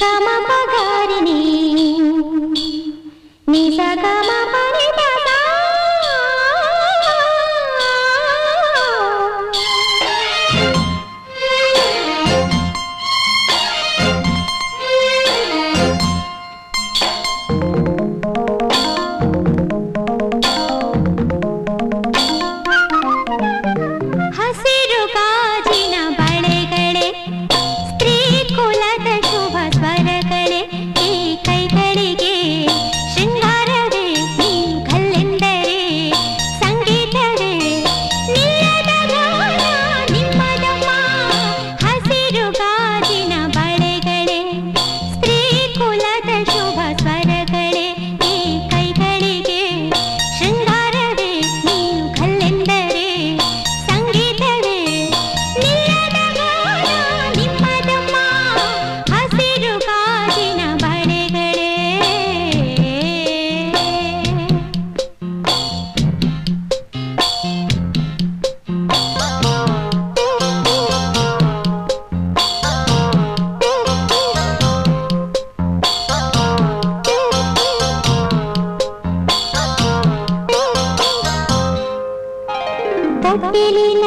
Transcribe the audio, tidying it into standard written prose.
ಗಮ ಪಗಾರಿನಿ ನಿಸ ಗಮ ಪರಿದ ಹಸಿರು ಗಾಜಿನ ಬಳೆಗಳೇ ಸ್ತ್ರೀ ಕುಲದ ಶುಭ ಸ್ವರಗಳೇ ಈ ಕೈಗಳಿಗೆ ಶೃಂಗಾರವೇ ನೀ ಕಲ್ಲೆಂದರೆ ಸಂಗೀತವೇ ನಿಲ್ಲದ ಗಾನ ನಿಮ್ಮದಮ್ಮ ಹಸಿರು ಗಾಜಿನ ಬಳೆಗಳೇ ಸ್ತ್ರೀ ಕುಲದ ಶುಭ ಸ್ವರಗಳೇ ಈ ಕೈಗಳಿಗೆ ಶೃಂಗಾರವೇ ನೀನು ಕಲ್ಲೆಂದರೆ ಸಂಗೀತವೇ ನಿಲ್ಲದ ಗಾನ ನಿಮ್ಮದಮ್ಮ ಹಸಿರು ಗಾಜಿನ ಬಳೆಗಳೇ ತೊಟ್ಟಿಲಿನ